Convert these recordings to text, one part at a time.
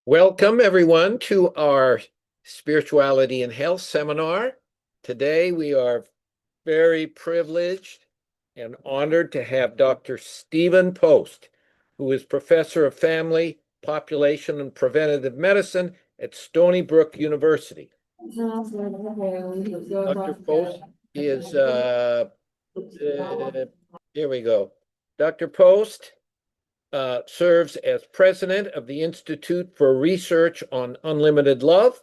Welcome, everyone, to our Spirituality and Health seminar. Today, we are very privileged and honored to have Dr. Stephen Post, who is Professor of Family, Population, and Preventative Medicine at Stony Brook University. Dr. Post is, here we go. Dr. Post serves as president of the Institute for Research on Unlimited Love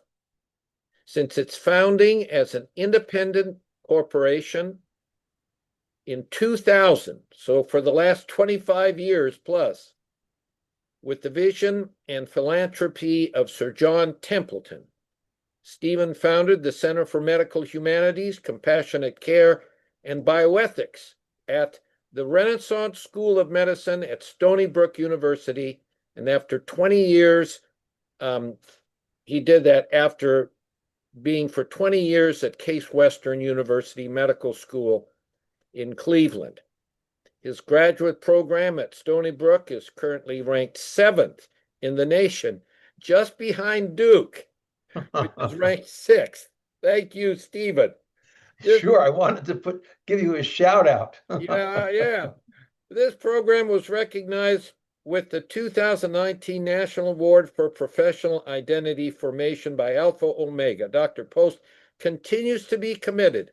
since its founding as an independent corporation in 2000. So for the last 25 years plus, with the vision and philanthropy of Sir John Templeton, Stephen founded the Center for Medical Humanities, Compassionate Care, and Bioethics at the Renaissance School of Medicine at Stony Brook University. And after 20 years, he did that after being for 20 years at Case Western University Medical School in Cleveland. His graduate program at Stony Brook is currently ranked 7th in the nation, just behind Duke, which is ranked 6th. Thank you, Stephen. This, Sure, I wanted to give you a shout out. yeah. This program was recognized with the 2019 National Award for Professional Identity Formation by Alpha Omega. Dr. Post continues to be committed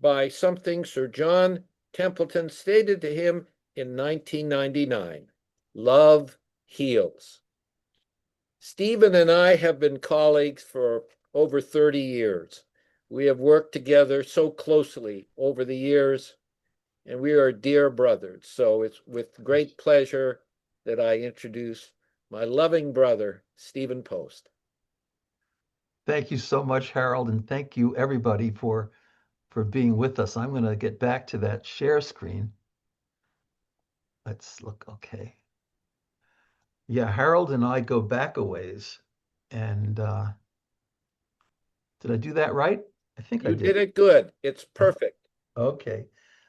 by something Sir John Templeton stated to him in 1999: love heals. Stephen and I have been colleagues for over 30 years. We have worked together so closely over the years, and we are dear brothers. So it's with great pleasure that I introduce my loving brother, Stephen Post. Thank you so much, Harold, and thank you everybody for being with us. I'm going to get back to that share screen. Let's look. Okay. Yeah, Harold and I go back a ways. And did I do that right? I think I You did did. it good. It's perfect. Okay.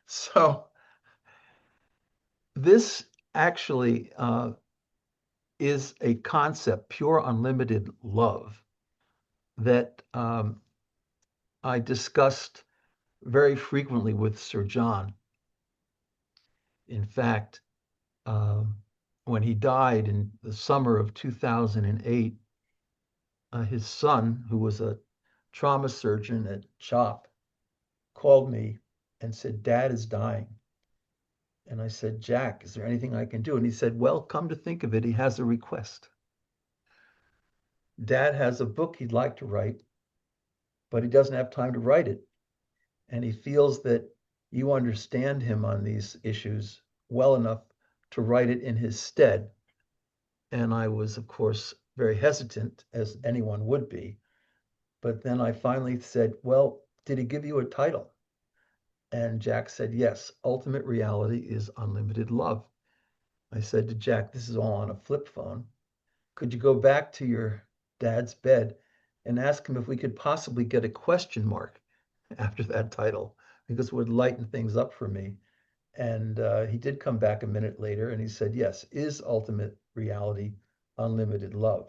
So this actually is a concept, pure unlimited love, that I discussed very frequently with Sir John. In fact, when he died in the summer of 2008, his son, who was a trauma surgeon at CHOP, called me and said, Dad is dying. And I said, Jack, is there anything I can do? And he said, well, come to think of it, he has a request. Dad has a book he'd like to write, but he doesn't have time to write it. And he feels that you understand him on these issues well enough to write it in his stead. And I was, of course, very hesitant, as anyone would be. But then I finally said, well, did he give you a title? And Jack said, yes, ultimate reality is unlimited love. I said to Jack, this is all on a flip phone. Could you go back to your dad's bed and ask him if we could possibly get a question mark after that title? Because it would lighten things up for me. And he did come back a minute later and he said, yes, is ultimate reality unlimited love?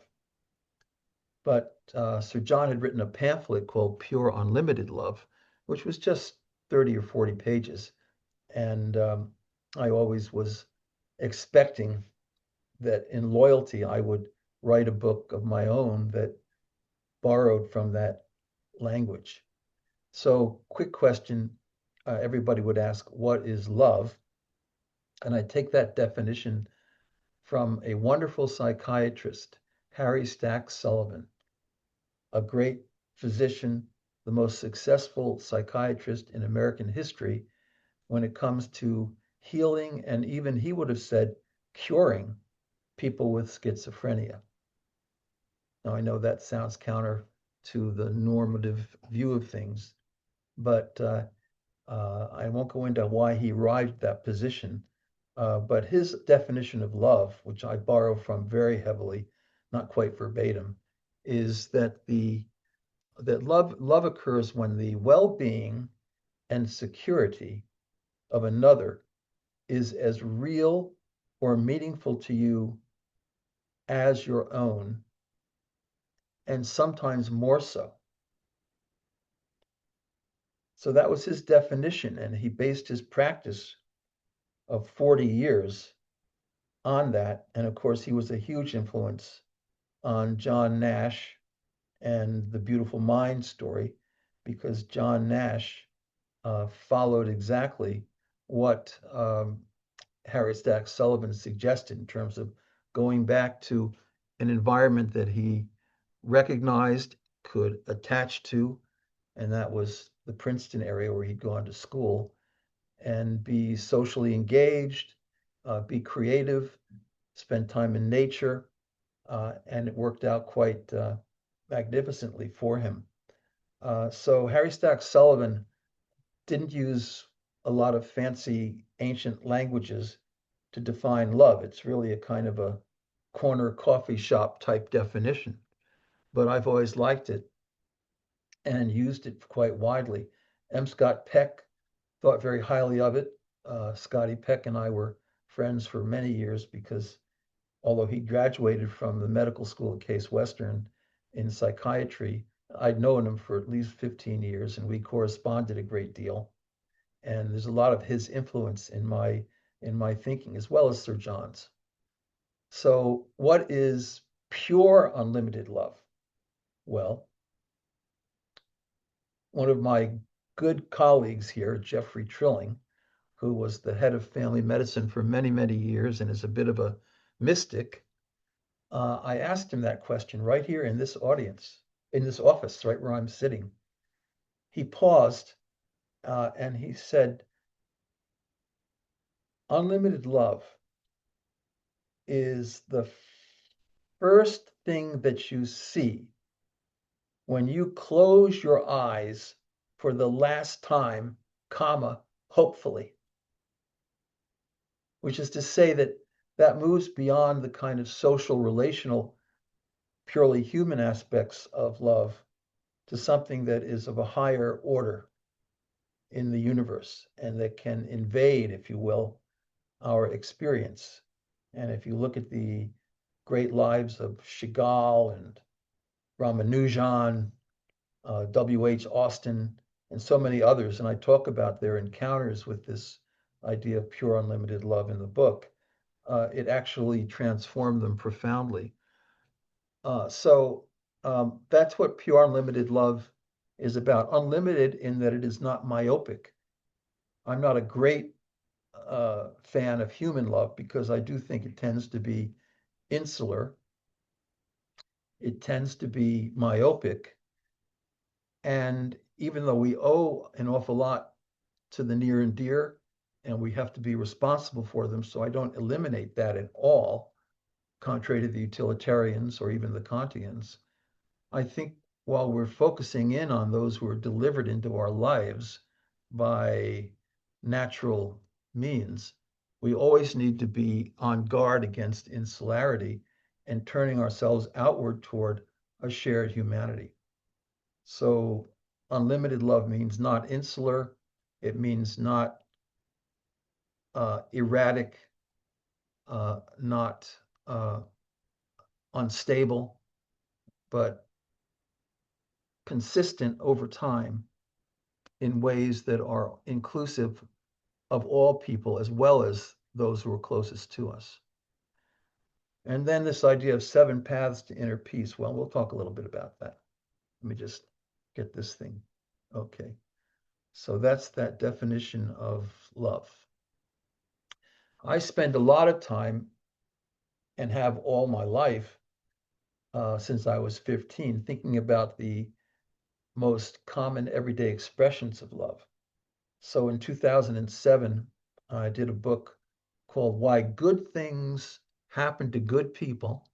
But Sir John had written a pamphlet called Pure Unlimited Love, which was just 30 or 40 pages. And I always was expecting that in loyalty, I would write a book of my own that borrowed from that language. So, quick question, everybody would ask, what is love? And I take that definition from a wonderful psychiatrist, Harry Stack Sullivan, a great physician, the most successful psychiatrist in American history when it comes to healing, and even he would have said curing people with schizophrenia. Now, I know that sounds counter to the normative view of things, but I won't go into why he arrived at that position. But his definition of love, which I borrow from very heavily, not quite verbatim, is that love occurs when the well-being and security of another is as real or meaningful to you as your own, and sometimes more so. So that was his definition, and he based his practice of 40 years on that. And of course, he was a huge influence on John Nash and the Beautiful Mind story, because John Nash followed exactly what Harry Stack Sullivan suggested in terms of going back to an environment that he recognized, could attach to, and that was the Princeton area where he'd gone to school, and be socially engaged, be creative, spend time in nature, and it worked out quite magnificently for him. So Harry Stack Sullivan didn't use a lot of fancy ancient languages to define love. It's really a kind of a corner coffee shop type definition, but I've always liked it and used it quite widely. M. Scott Peck thought very highly of it. Scotty Peck and I were friends for many years because although he graduated from the medical school at Case Western in psychiatry, I'd known him for at least 15 years and we corresponded a great deal. And there's a lot of his influence in my thinking, as well as Sir John's. So what is pure unlimited love? Well, one of my good colleagues here, Jeffrey Trilling, who was the head of family medicine for many, many years and is a bit of a mystic, I asked him that question right here in this audience, in this office, right where I'm sitting. He paused and he said, unlimited love is the first thing that you see when you close your eyes for the last time, comma, hopefully, which is to say that that moves beyond the kind of social, relational, purely human aspects of love to something that is of a higher order in the universe and that can invade, if you will, our experience. And if you look at the great lives of Chagall and Ramanujan, WH Auden, and so many others, and I talk about their encounters with this idea of pure unlimited love in the book, it actually transformed them profoundly. So that's what pure unlimited love is about. Unlimited in that it is not myopic. I'm not a great fan of human love because I do think it tends to be insular. It tends to be myopic. And even though we owe an awful lot to the near and dear, and we have to be responsible for them, so I don't eliminate that at all, contrary to the utilitarians or even the Kantians. I think while we're focusing in on those who are delivered into our lives by natural means, we always need to be on guard against insularity and turning ourselves outward toward a shared humanity. So unlimited love means not insular. It means not erratic, not unstable, but consistent over time in ways that are inclusive of all people as well as those who are closest to us. And then this idea of 7 paths to inner peace. Well, we'll talk a little bit about that. Let me just get this thing. Okay. So that's that definition of love. I spend a lot of time and have all my life since I was 15 thinking about the most common everyday expressions of love. So in 2007, I did a book called Why Good Things Happen to Good People.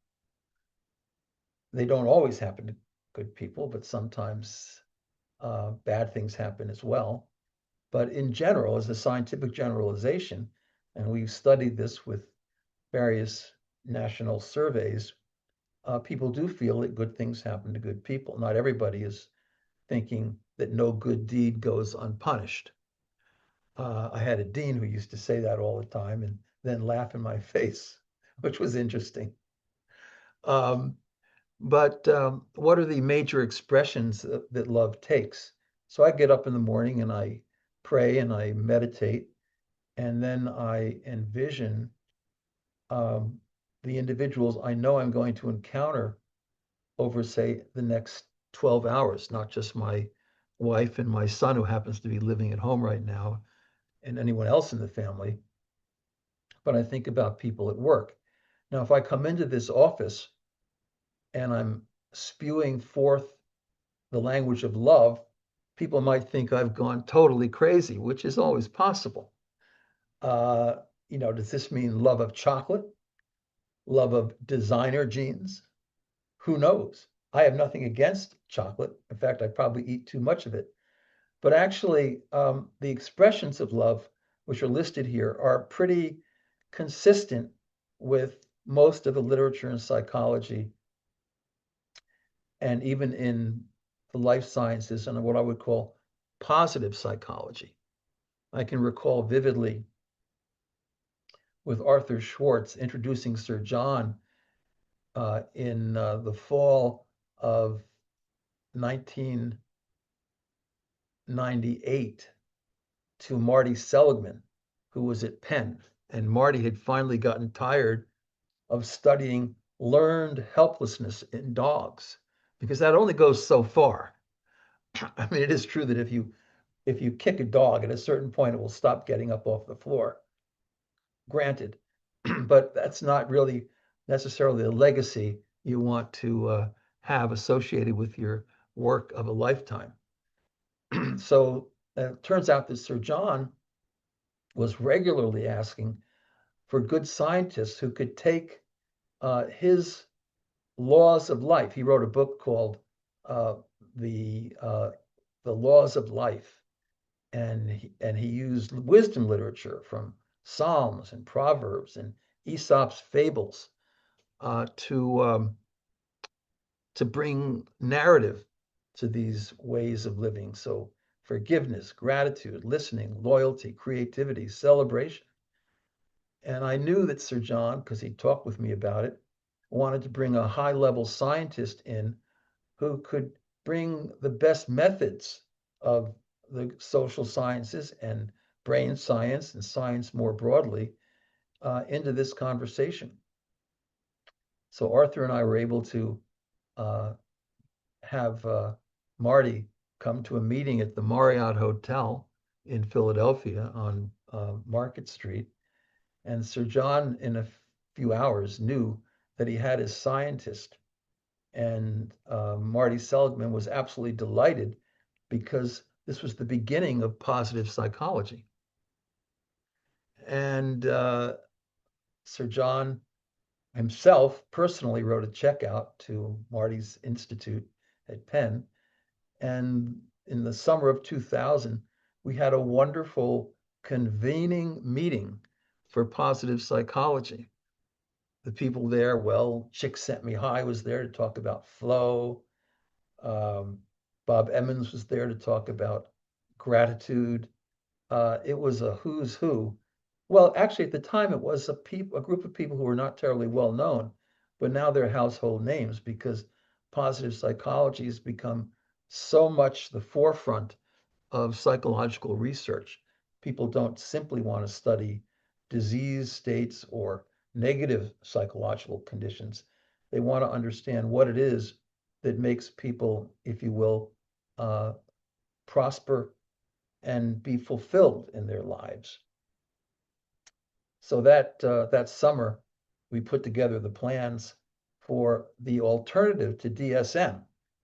They don't always happen to good people, but sometimes bad things happen as well. But in general, as a scientific generalization, and we've studied this with various national surveys, people do feel that good things happen to good people. Not everybody is thinking that no good deed goes unpunished. I had a dean who used to say that all the time and then laugh in my face, which was interesting. But what are the major expressions that love takes? So I get up in the morning and I pray and I meditate, and then I envision um, the individuals I know I'm going to encounter over, say, the next 12 hours, not just my wife and my son, who happens to be living at home right now, and anyone else in the family, but I think about people at work. Now, if I come into this office and I'm spewing forth the language of love, people might think I've gone totally crazy, which is always possible. Uh, does this mean love of chocolate, love of designer jeans? Who knows? I have nothing against chocolate. In fact, I probably eat too much of it. But actually, the expressions of love, which are listed here, are pretty consistent with most of the literature in psychology and even in the life sciences and what I would call positive psychology. I can recall vividly with Arthur Schwartz introducing Sir John in the fall of 1998 to Marty Seligman, who was at Penn. And Marty had finally gotten tired of studying learned helplessness in dogs because that only goes so far. I mean, it is true that if you kick a dog at a certain point, it will stop getting up off the floor. Granted, but that's not really necessarily a legacy you want to have associated with your work of a lifetime. So it turns out that Sir John was regularly asking for good scientists who could take his laws of life. He wrote a book called uh, the uh, the Laws of Life, and he used wisdom literature from Psalms and Proverbs and Aesop's fables to bring narrative to these ways of living. So forgiveness, gratitude, listening, loyalty, creativity, celebration. And I knew that Sir John, because he talked with me about it, wanted to bring a high level scientist in who could bring the best methods of the social sciences and brain science and science more broadly into this conversation. So Arthur and I were able to uh, have Marty come to a meeting at the Marriott Hotel in Philadelphia on Market Street. And Sir John, in a few hours, knew that he had his scientist. And Marty Seligman was absolutely delighted because this was the beginning of positive psychology. And Sir John himself personally wrote a check out to Marty's Institute at Penn. And in the summer of 2000, we had a wonderful convening meeting for positive psychology. The people there, well, Csikszentmihalyi was there to talk about flow. Um, Bob Emmons was there to talk about gratitude. It was a who's who. Well, actually, at the time, it was a group of people who were not terribly well known, but now they're household names because positive psychology has become so much the forefront of psychological research. People don't simply want to study disease states or negative psychological conditions. They want to understand what it is that makes people, if you will, prosper and be fulfilled in their lives. So that summer, we put together the plans for the alternative to DSM.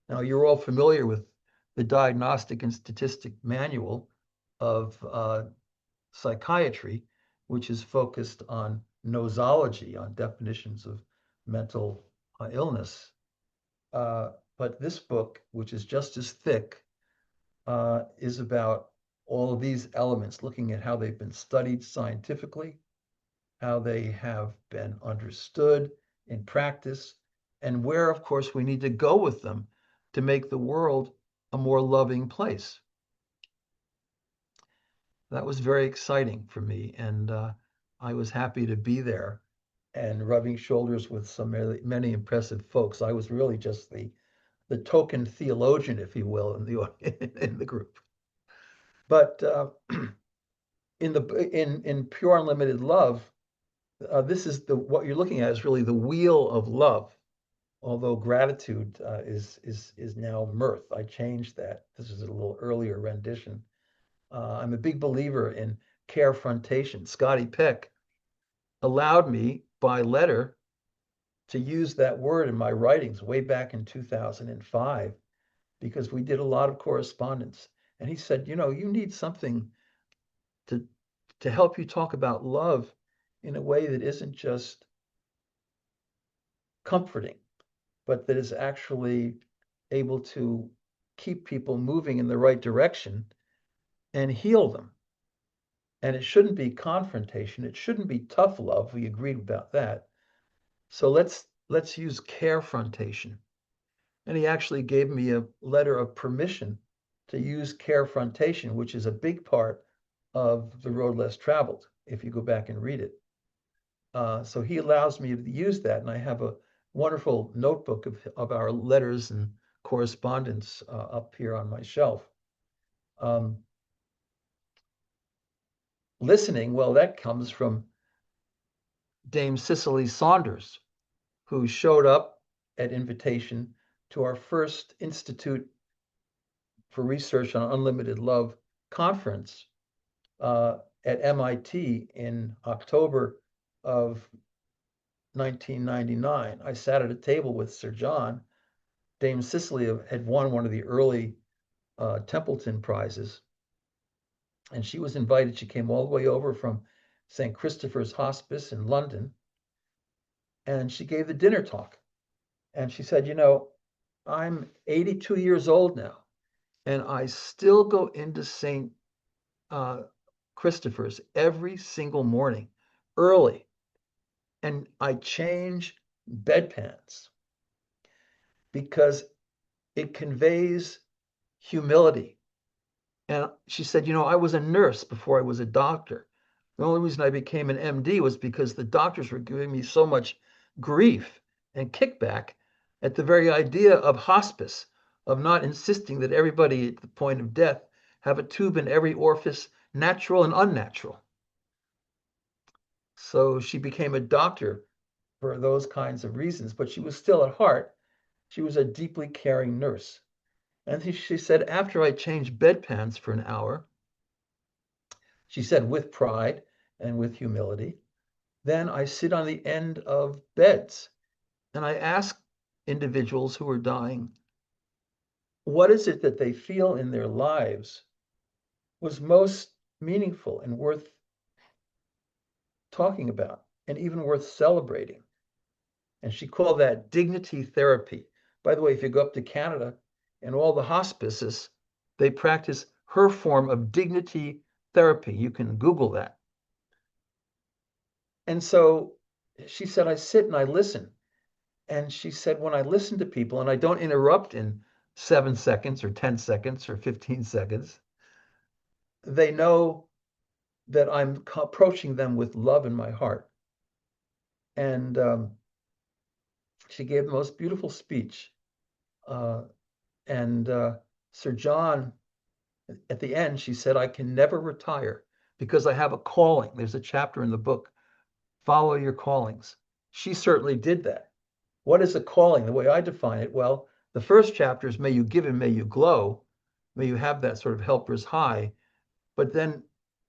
Now, you're all familiar with the Diagnostic and Statistic Manual of Psychiatry, which is focused on nosology, on definitions of mental illness. But this book, which is just as thick, is about all of these elements, looking at how they've been studied scientifically, how they have been understood in practice, and where, of course, we need to go with them to make the world a more loving place. That was very exciting for me, and I was happy to be there. and rubbing shoulders with many impressive folks. I was really just the token theologian, if you will, in the group. But in Pure Unlimited Love, this is what you're looking at is really the wheel of love. Although gratitude is now mirth. I changed that. This is a little earlier rendition. I'm a big believer in carefrontation. Scotty Peck allowed me by letter to use that word in my writings way back in 2005 because we did a lot of correspondence. And he said, you need something to help you talk about love in a way that isn't just comforting, but that is actually able to keep people moving in the right direction and heal them. And it shouldn't be confrontation. It shouldn't be tough love. We agreed about that. So let's use carefrontation. And he actually gave me a letter of permission to use carefrontation, which is a big part of The Road Less Traveled, if you go back and read it. So he allows me to use that. And I have a wonderful notebook of our letters and correspondence up here on my shelf. Listening, well, that comes from Dame Cicely Saunders, who showed up at invitation to our first Institute for Research on Unlimited Love conference at MIT in October of 1999. I sat at a table with Sir John. Dame Cicely had won one of the early Templeton prizes, and she was invited. She came all the way over from St. Christopher's Hospice in London, and she gave the dinner talk. And she said, I'm 82 years old now, and I still go into St. Christopher's every single morning early, and I change bedpans because it conveys humility. And she said, I was a nurse before I was a doctor. The only reason I became an MD was because the doctors were giving me so much grief and kickback at the very idea of hospice, of not insisting that everybody at the point of death have a tube in every orifice, natural and unnatural. So she became a doctor for those kinds of reasons, but she was still at heart, she was a deeply caring nurse. And she said, after I changed bedpans for an hour, she said, with pride and with humility, then I sit on the end of beds and I ask individuals who are dying, what is it that they feel in their lives was most meaningful and worth talking about and even worth celebrating? And she called that dignity therapy. By the way, if you go up to Canada and all the hospices, they practice her form of dignity therapy. You can Google that. And so she said, I sit and I listen. And she said, when I listen to people and I don't interrupt in 7 seconds or 10 seconds or 15 seconds, they know that I'm approaching them with love in my heart. And she gave the most beautiful speech. And Sir John, at the end, she said, I can never retire because I have a calling. There's a chapter in the book, Follow Your Callings. She certainly did that. What is a calling? The way I define it, well, the first chapter is may you give and may you glow. May you have that sort of helper's high. But then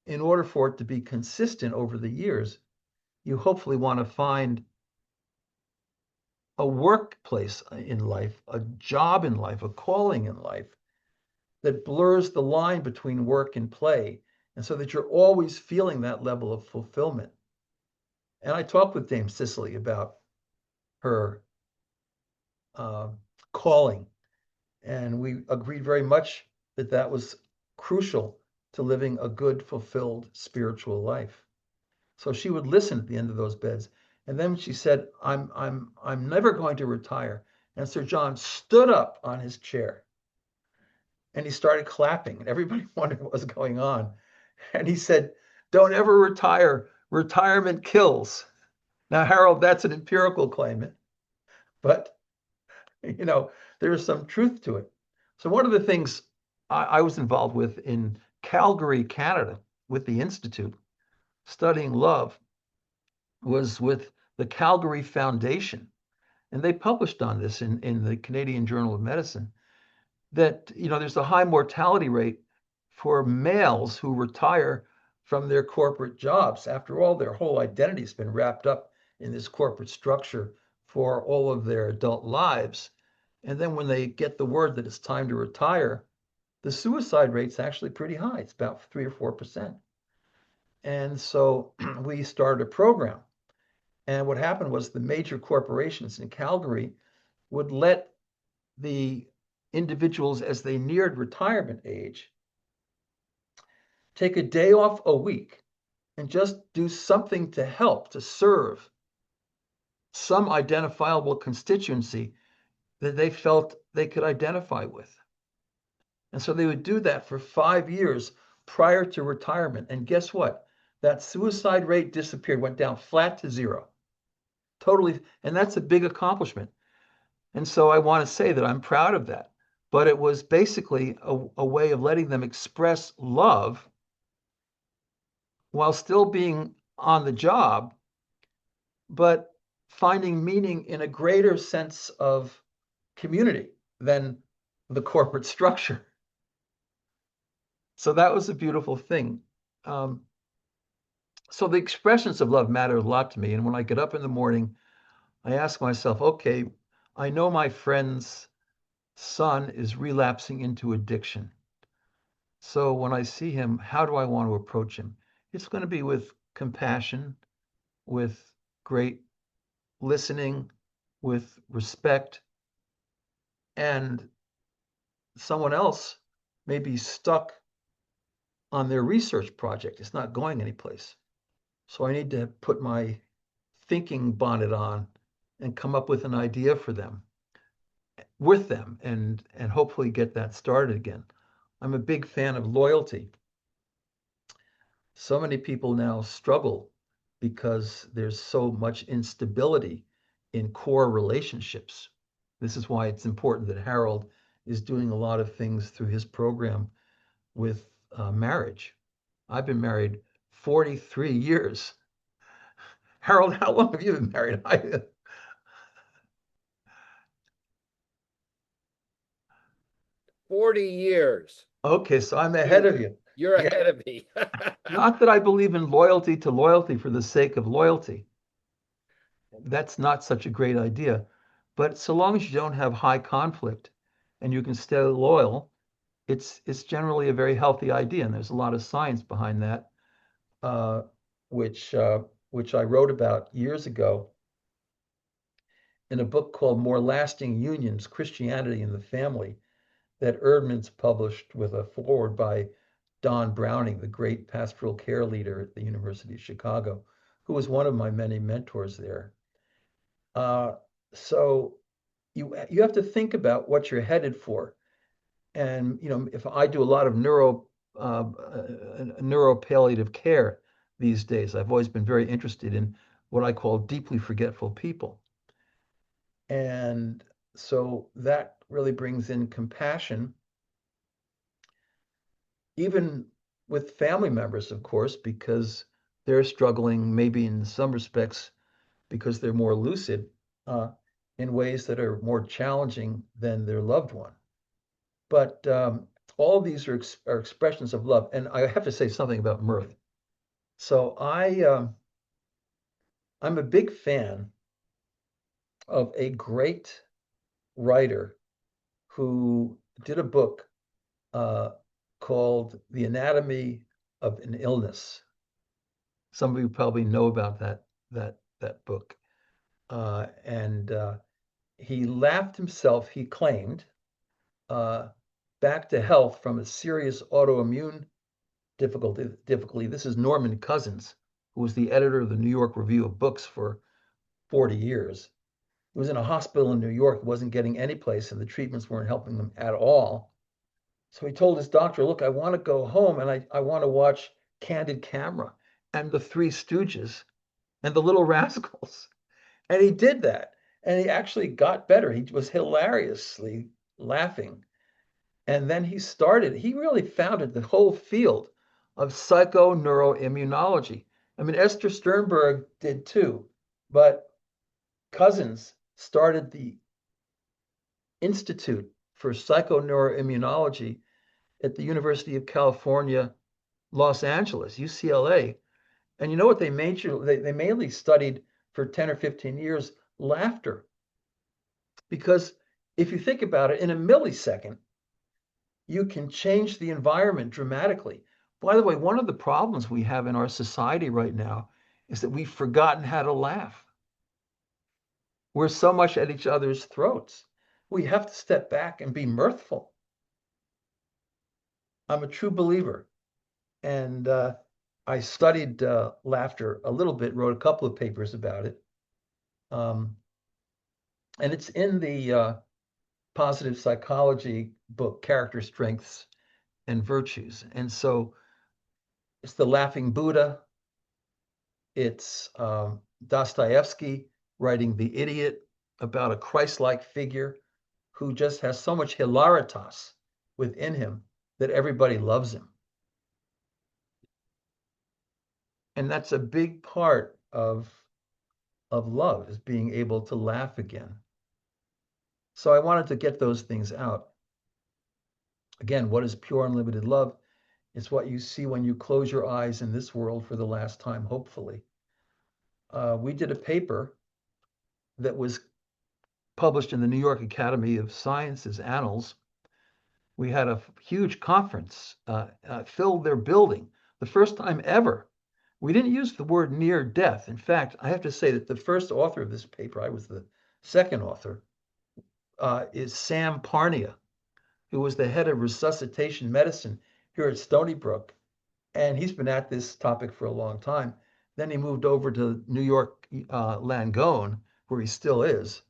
in order for it to be consistent over the years, you hopefully want to find a workplace in life, a job in life, a calling in life that blurs the line between work and play, and so that you're always feeling that level of fulfillment. And I talked with Dame Cicely about her calling, and we agreed very much that that was crucial to living a good, fulfilled spiritual life. So she would listen at the end of those beds, and then she said, I'm never going to retire." And Sir John stood up on his chair and he started clapping, and everybody wondered what was going on. And he said, "Don't ever retire. Retirement kills." Now, Harold, that's an empirical claim, but there is some truth to it. So one of the things I was involved with in Calgary, Canada, with the Institute, studying love, was with the Calgary Foundation. And they published on this in the Canadian Journal of Medicine that, there's a high mortality rate for males who retire from their corporate jobs. After all, their whole identity has been wrapped up in this corporate structure for all of their adult lives. And then when they get the word that it's time to retire, the suicide rate's actually pretty high. It's about 3 or 4%. And so we started a program. And what happened was the major corporations in Calgary would let the individuals, as they neared retirement age, take a day off a week and just do something to help, to serve some identifiable constituency that they felt they could identify with. And so they would do that for 5 years prior to retirement. And guess what? That suicide rate disappeared, went down flat to zero. Totally. And that's a big accomplishment. And so I want to say that I'm proud of that. But it was basically a way of letting them express love while still being on the job, but finding meaning in a greater sense of community than the corporate structure. So that was a beautiful thing. So the expressions of love matter a lot to me. And when I get up in the morning, I ask myself, okay, I know my friend's son is relapsing into addiction. So when I see him, how do I want to approach him? It's going to be with compassion, with great listening, with respect. And someone else may be stuck on their research project. It's not going anyplace. So I need to put my thinking bonnet on and come up with an idea for them, with them, and hopefully get that started again. I'm a big fan of loyalty. So many people now struggle because there's so much instability in core relationships. This is why it's important that Harold is doing a lot of things through his program with marriage. I've been married 43 years. Harold, how long have you been married? 40 years. Okay, so I'm ahead of you. You're Yeah. ahead of me. Not that I believe in loyalty to loyalty for the sake of loyalty. That's not such a great idea. But so long as you don't have high conflict and you can stay loyal, it's generally a very healthy idea. And there's a lot of science behind that, uh, which which I wrote about years ago in a book called More Lasting Unions, Christianity and the Family, that Erdman's published with a foreword by Don Browning, the great pastoral care leader at the University of Chicago, who was one of my many mentors there. So you have to think about what you're headed for. And if I do a lot of neuropalliative care these days, I've always been very interested in what I call deeply forgetful people. And so that really brings in compassion, even with family members, of course, because they're struggling, maybe in some respects, because they're more lucid in ways that are more challenging than their loved one. But all of these are expressions of love. And I have to say something about mirth. So I'm a big fan of a great writer who did a book called The Anatomy of an Illness. Some of you probably know about that book. And he laughed himself, he claimed, back to health from a serious autoimmune difficulty. This is Norman Cousins, who was the editor of the New York Review of Books for 40 years. He was in a hospital in New York, wasn't getting any place, and the treatments weren't helping him at all. So he told his doctor, look, I want to go home and I want to watch Candid Camera and the Three Stooges and the Little Rascals. And he did that. And he actually got better. He was hilariously laughing. And then he really founded the whole field of psychoneuroimmunology. I mean, Esther Sternberg did too, but Cousins started the Institute for Psychoneuroimmunology at the University of California, Los Angeles, UCLA. And you know what they mainly studied for 10 or 15 years? Laughter. Because if you think about it, in a millisecond, you can change the environment dramatically. By the way, one of the problems we have in our society right now is that we've forgotten how to laugh. We're so much at each other's throats. We have to step back and be mirthful. I'm a true believer. And I studied laughter a little bit, wrote a couple of papers about it. Um, and it's in the positive psychology book, Character Strengths and Virtues. And so it's the Laughing Buddha. It's Dostoevsky writing The Idiot about a Christ-like figure who just has so much hilaritas within him that everybody loves him. And that's a big part of love, is being able to laugh again. So I wanted to get those things out. Again, what is pure unlimited love? It's what you see when you close your eyes in this world for the last time, hopefully. We did a paper that was published in the New York Academy of Sciences Annals. We had a huge conference, filled their building, the first time ever. We didn't use the word near death. In fact, I have to say that the first author of this paper, I was the second author, is Sam Parnia, who was the head of resuscitation medicine here at Stony Brook. And he's been at this topic for a long time. Then he moved over to New York Langone, where he still is.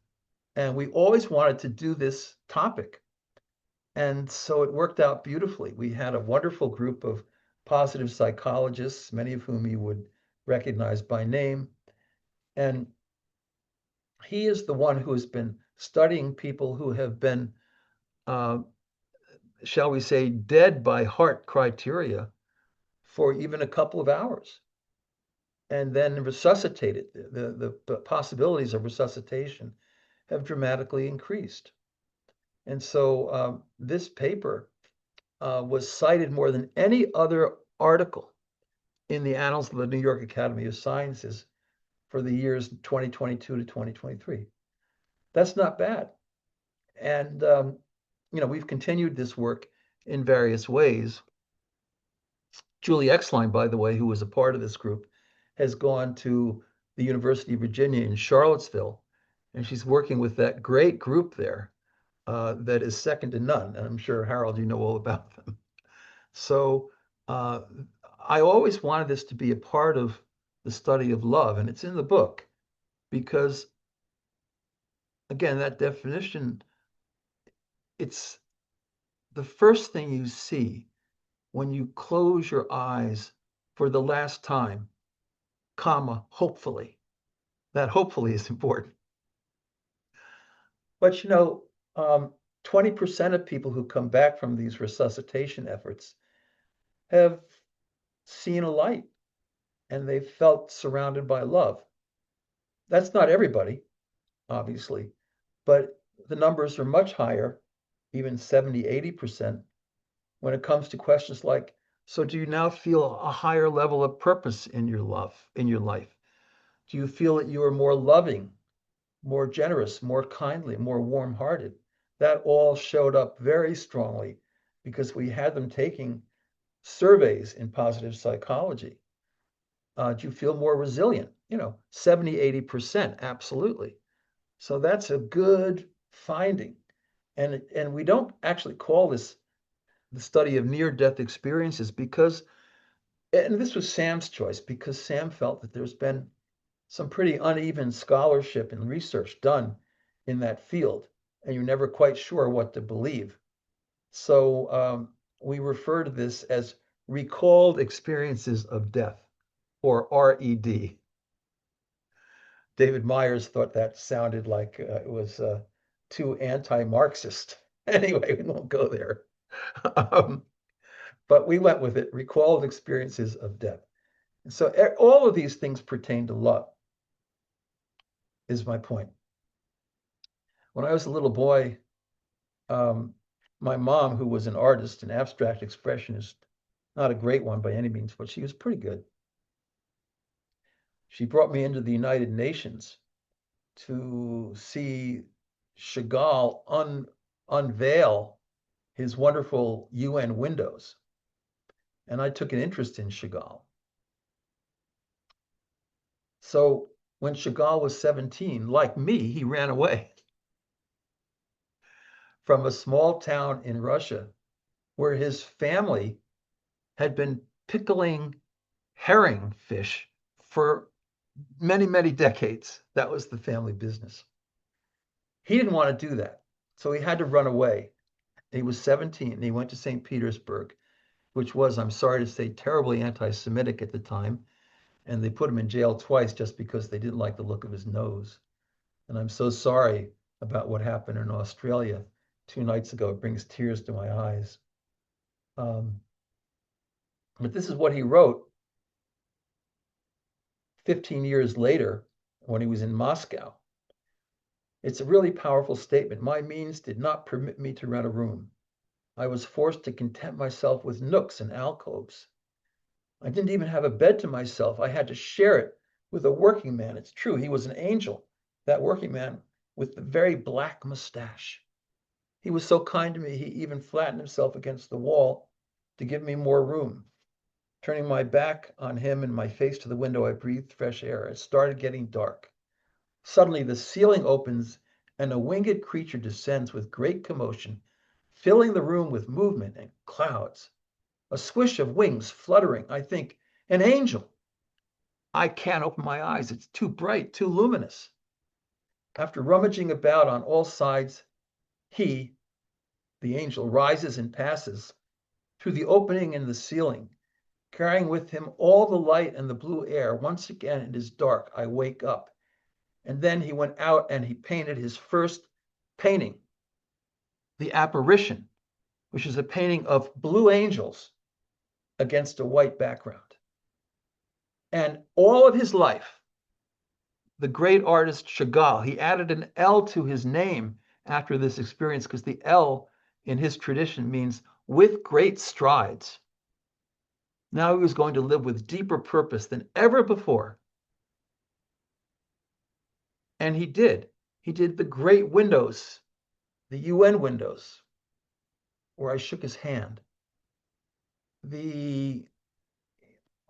And we always wanted to do this topic. And so it worked out beautifully. We had a wonderful group of positive psychologists, many of whom you would recognize by name. And he is the one who has been studying people who have been, shall we say, dead by heart criteria for even a couple of hours, and then resuscitated. The possibilities of resuscitation have dramatically increased. And so this paper was cited more than any other article in the Annals of the New York Academy of Sciences for the years 2022 to 2023. That's not bad. And, we've continued this work in various ways. Julie Exline, by the way, who was a part of this group, has gone to the University of Virginia in Charlottesville, and she's working with that great group there that is second to none. And I'm sure, Harold, you know all about them. So I always wanted this to be a part of the study of love, and it's in the book because, again, that definition, it's the first thing you see when you close your eyes for the last time, comma, hopefully. That hopefully is important. But 20% of people who come back from these resuscitation efforts have seen a light and they've felt surrounded by love. That's not everybody, obviously, but the numbers are much higher, even 70, 80%, when it comes to questions like, so do you now feel a higher level of purpose in your life? Do you feel that you are more loving, more generous, more kindly, more warm-hearted? That all showed up very strongly because we had them taking surveys in positive psychology. Do you feel more resilient? 70, 80%, absolutely. So that's a good finding. And we don't actually call this the study of near-death experiences because, and this was Sam's choice, because Sam felt that there's been some pretty uneven scholarship and research done in that field, and you're never quite sure what to believe. So we refer to this as recalled experiences of death, or RED. David Myers thought that sounded like it was too anti-Marxist. Anyway, we won't go there. Um, but we went with it, recalled experiences of death. And so all of these things pertain to love, is my point. When I was a little boy, um, my mom, who was an artist, an abstract expressionist, not a great one by any means, but she was pretty good. She brought me into the United Nations to see Chagall unveil his wonderful UN windows. And I took an interest in Chagall. So when Chagall was 17, like me, he ran away from a small town in Russia where his family had been pickling herring fish for many, many decades. That was the family business. He didn't want to do that. So he had to run away. He was 17 and he went to St. Petersburg, which was, I'm sorry to say, terribly anti-Semitic at the time. And they put him in jail twice just because they didn't like the look of his nose. And I'm so sorry about what happened in Australia 2 nights ago. It brings tears to my eyes. But this is what he wrote 15 years later when he was in Moscow. It's a really powerful statement. My means did not permit me to rent a room. I was forced to content myself with nooks and alcoves. I didn't even have a bed to myself. I had to share it with a working man. It's true, he was an angel, that working man with the very black mustache. He was so kind to me, he even flattened himself against the wall to give me more room. Turning my back on him and my face to the window, I breathed fresh air. It started getting dark. Suddenly, the ceiling opens and a winged creature descends with great commotion, filling the room with movement and clouds. A swish of wings fluttering, I think, an angel. I can't open my eyes. It's too bright, too luminous. After rummaging about on all sides, he, the angel, rises and passes through the opening in the ceiling, carrying with him all the light and the blue air. Once again, it is dark. I wake up. And then he went out and he painted his first painting, The Apparition, which is a painting of blue angels against a white background. And all of his life, the great artist Chagall, he added an L to his name after this experience because the L in his tradition means with great strides. Now he was going to live with deeper purpose than ever before. And he did. He did the great windows, the UN windows, where I shook his hand, the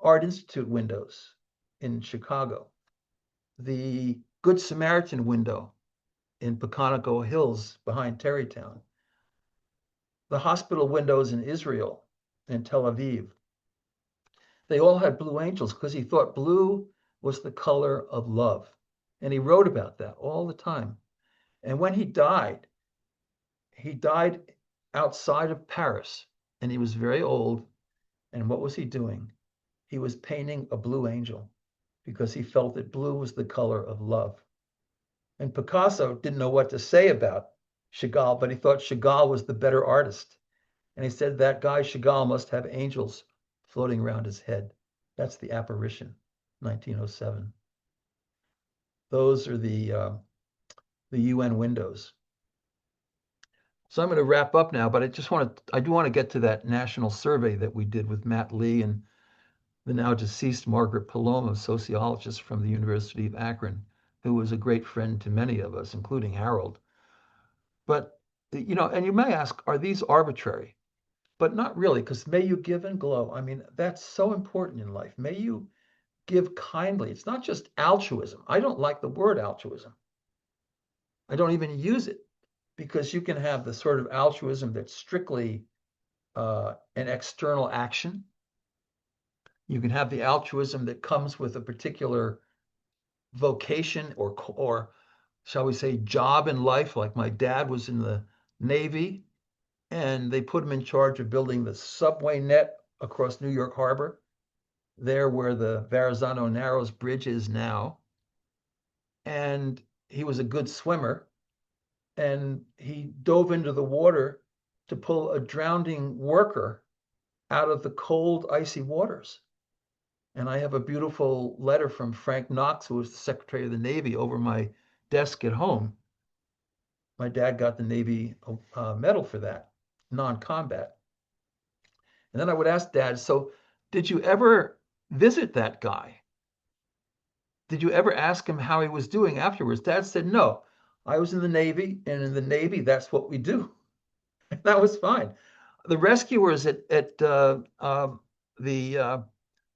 Art Institute windows in Chicago, the Good Samaritan window in Peconico Hills behind Terrytown, the hospital windows in Israel and Tel Aviv. They all had blue angels because he thought blue was the color of love. And he wrote about that all the time. And when he died outside of Paris, and he was very old. And what was he doing? He was painting a blue angel because he felt that blue was the color of love. And Picasso didn't know what to say about Chagall, but he thought Chagall was the better artist. And he said that guy Chagall must have angels floating around his head. That's The Apparition, 1907. Those are the UN windows. So I'm going to wrap up now, but I do want to get to that national survey that we did with Matt Lee and the now deceased Margaret Paloma, sociologist from the University of Akron, who was a great friend to many of us, including Harold. But, and you may ask, are these arbitrary? But not really, because may you give and glow. I mean, that's so important in life. May you give kindly. It's not just altruism. I don't like the word altruism. I don't even use it because you can have the sort of altruism that's strictly an external action. You can have the altruism that comes with a particular vocation or shall we say job in life. Like my dad was in the Navy and they put him in charge of building the subway net across New York Harbor, there where the Verrazano Narrows Bridge is now. and he was a good swimmer, and he dove into the water to pull a drowning worker out of the cold, icy waters. And I have a beautiful letter from Frank Knox, who was the Secretary of the Navy, over my desk at home. My dad got the Navy medal for that, non-combat. And then I would ask Dad, so did you ever visit that guy? Did you ever ask him how he was doing afterwards? Dad said, no, I was in the Navy, and in the Navy, that's what we do. That was fine. The rescuers at the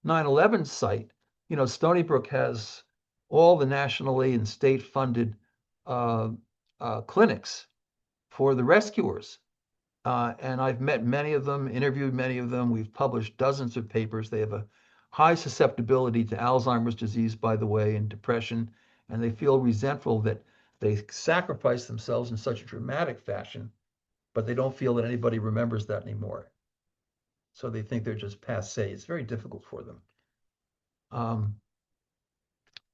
9/11 site, Stony Brook has all the nationally and state funded clinics for the rescuers. And I've met many of them, interviewed many of them. We've published dozens of papers. They have a high susceptibility to Alzheimer's disease, by the way, and depression, and they feel resentful that they sacrifice themselves in such a dramatic fashion, but they don't feel that anybody remembers that anymore. So they think they're just passé. It's very difficult for them.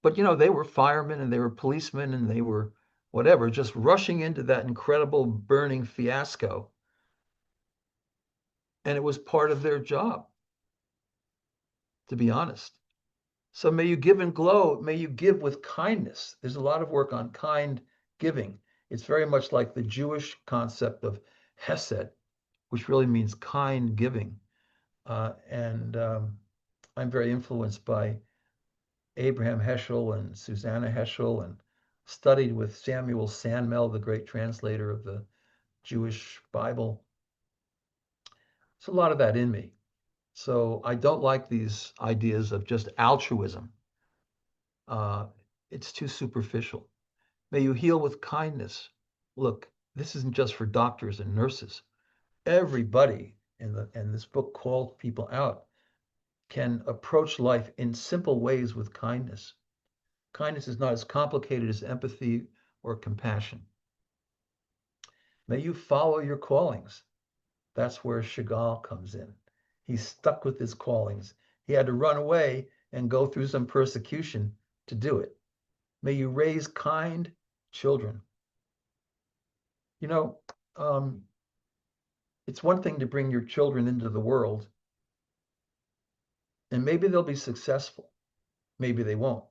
But they were firemen and they were policemen and they were whatever, just rushing into that incredible burning fiasco. And it was part of their job, to be honest. So may you give and glow, may you give with kindness. There's a lot of work on kind giving. It's very much like the Jewish concept of hesed, which really means kind giving. And I'm very influenced by Abraham Heschel and Susanna Heschel, and studied with Samuel Sandmel, the great translator of the Jewish Bible. There's a lot of that in me. So I don't like these ideas of just altruism. It's too superficial. May you heal with kindness. Look, this isn't just for doctors and nurses. Everybody in this book called people out can approach life in simple ways with kindness. Kindness is not as complicated as empathy or compassion. May you follow your callings. That's where Chagall comes in. He's stuck with his callings. He had to run away and go through some persecution to do it. May you raise kind children. It's one thing to bring your children into the world, and maybe they'll be successful. Maybe they won't.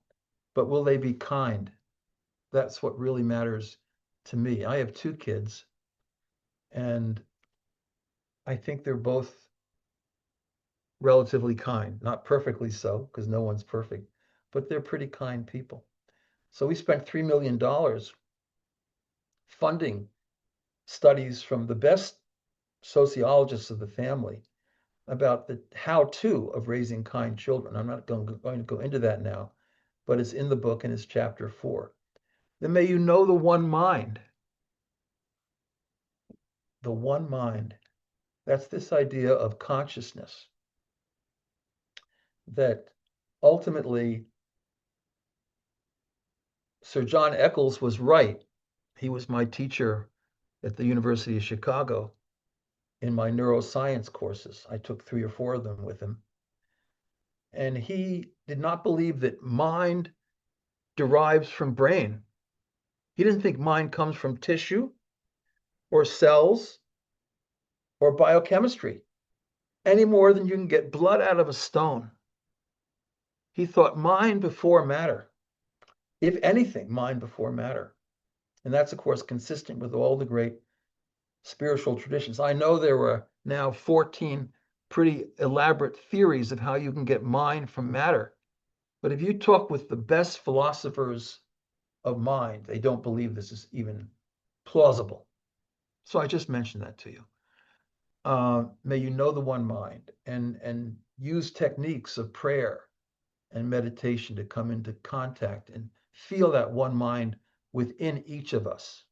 But will they be kind? That's what really matters to me. I have 2 kids, and I think they're both relatively kind. Not perfectly so, because no one's perfect, but they're pretty kind people. So we spent $3 million funding studies from the best sociologists of the family about the how-to of raising kind children. I'm not going to go into that now, but it's in the book and it's chapter 4. Then may you know the one mind. The one mind. That's this idea of consciousness that ultimately Sir John Eccles was right. He was my teacher at the University of Chicago in my neuroscience courses. I took 3 or 4 of them with him. And he did not believe that mind derives from brain. He didn't think mind comes from tissue or cells or biochemistry any more than you can get blood out of a stone. He thought mind before matter. If anything, mind before matter. And that's, of course, consistent with all the great spiritual traditions. I know there are now 14 pretty elaborate theories of how you can get mind from matter. But if you talk with the best philosophers of mind, they don't believe this is even plausible. So I just mentioned that to you. May you know the one mind and use techniques of prayer and meditation to come into contact and feel that one mind within each of us.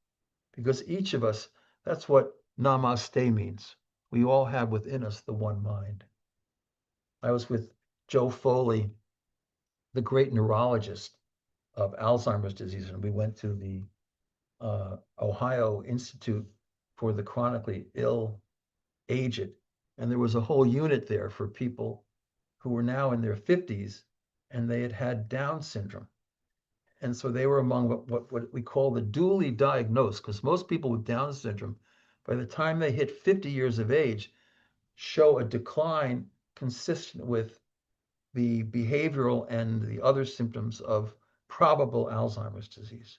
Because each of us, that's what namaste means. We all have within us the one mind. I was with Joe Foley, the great neurologist of Alzheimer's disease, and we went to the Ohio Institute for the Chronically Ill Aged, and there was a whole unit there for people who were now in their 50s and they had had Down syndrome. And so they were among what we call the dually diagnosed, because most people with Down syndrome, by the time they hit 50 years of age, show a decline consistent with the behavioral and the other symptoms of probable Alzheimer's disease.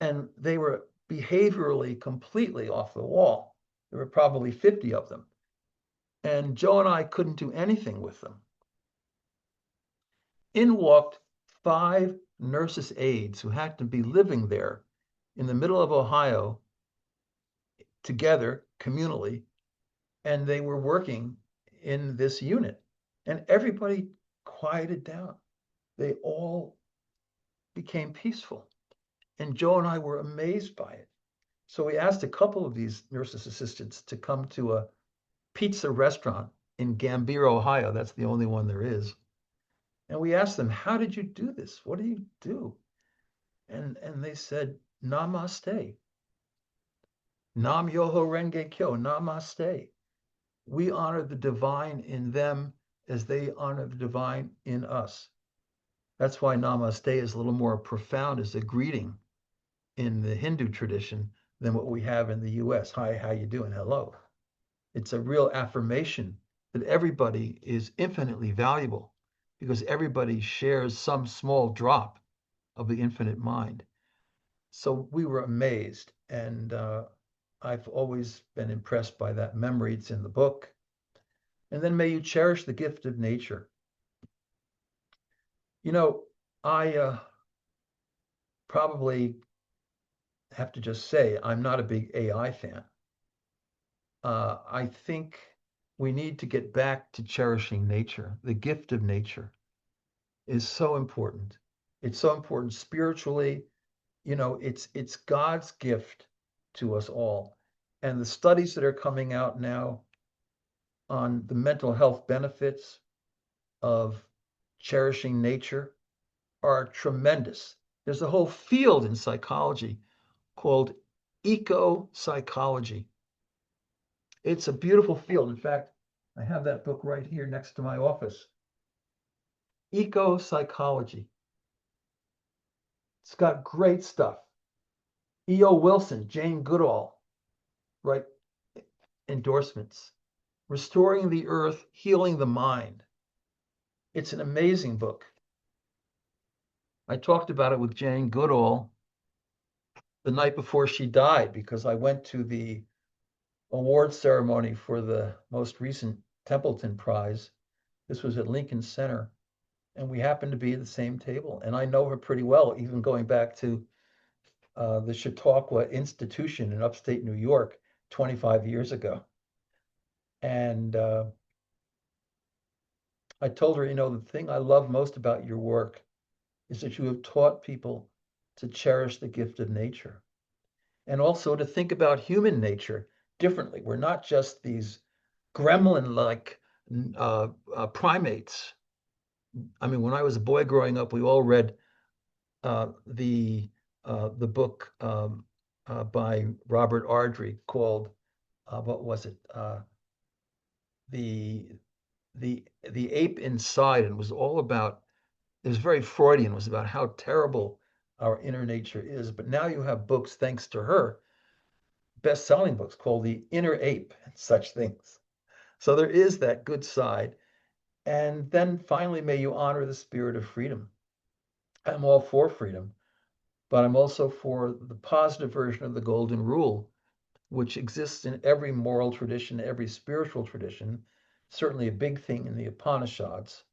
And they were behaviorally completely off the wall. There were probably 50 of them. And Joe and I couldn't do anything with them. In walked 5 nurses' aides who happened to be living there in the middle of Ohio together communally, and they were working in this unit. And everybody quieted down. They all became peaceful. And Joe and I were amazed by it. So we asked a couple of these nurses' assistants to come to a pizza restaurant in Gambier, Ohio. That's the only one there is. And we asked them, how did you do this? What do you do? And they said, namaste. Nam Yoho Renge Kyo, namaste. We honor the divine in them as they honor the divine in us. That's why namaste is a little more profound as a greeting in the Hindu tradition than what we have in the US. Hi, how you doing? Hello. It's a real affirmation that everybody is infinitely valuable because everybody shares some small drop of the infinite mind. So we were amazed, and I've always been impressed by that memory. It's in the book. And then may you cherish the gift of nature. You know, I probably have to just say I'm not a big AI fan. I think we need to get back to cherishing nature. The gift of nature is so important. It's so important spiritually. You know, it's God's gift to us all. And the studies that are coming out now on the mental health benefits of cherishing nature are tremendous. There's a whole field in psychology called eco psychology. It's a beautiful field. In fact, I have that book right here next to my office. Eco psychology. It's got great stuff. E.O. Wilson, Jane Goodall, right? Endorsements. Restoring the Earth, Healing the Mind. It's an amazing book. I talked about it with Jane Goodall the night before she died because I went to the award ceremony for the most recent Templeton Prize. This was at Lincoln Center, and we happened to be at the same table. And I know her pretty well, even going back to the Chautauqua Institution in upstate New York 25 years ago. And I told her, you know, the thing I love most about your work is that you have taught people to cherish the gift of nature and also to think about human nature differently. We're not just these gremlin-like primates. I mean, when I was a boy growing up, we all read the book by Robert Ardrey called what was it? The the ape inside, and it was all about. It was very Freudian. It was about how terrible our inner nature is. But now you have books, thanks to her, best-selling books called The Inner Ape and such things. So there is that good side. And then finally, may you honor the spirit of freedom. I'm all for freedom, but I'm also for the positive version of the golden rule, which exists in every moral tradition, every spiritual tradition, certainly a big thing in the Upanishads.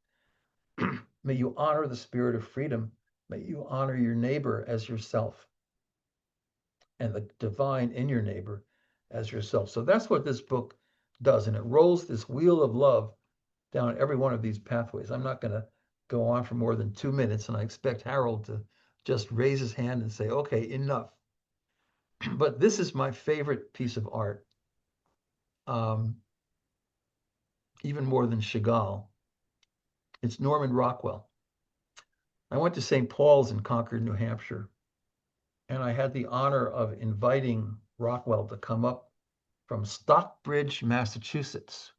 May you honor the spirit of freedom. May you honor your neighbor as yourself and the divine in your neighbor as yourself. So that's what this book does. And it rolls this wheel of love down every one of these pathways. I'm not going to go on for more than 2 minutes, and I expect Harold to just raise his hand and say, okay, enough. But this is my favorite piece of art, even more than Chagall. It's Norman Rockwell. I went to St. Paul's in Concord, New Hampshire, and I had the honor of inviting Rockwell to come up from Stockbridge, Massachusetts,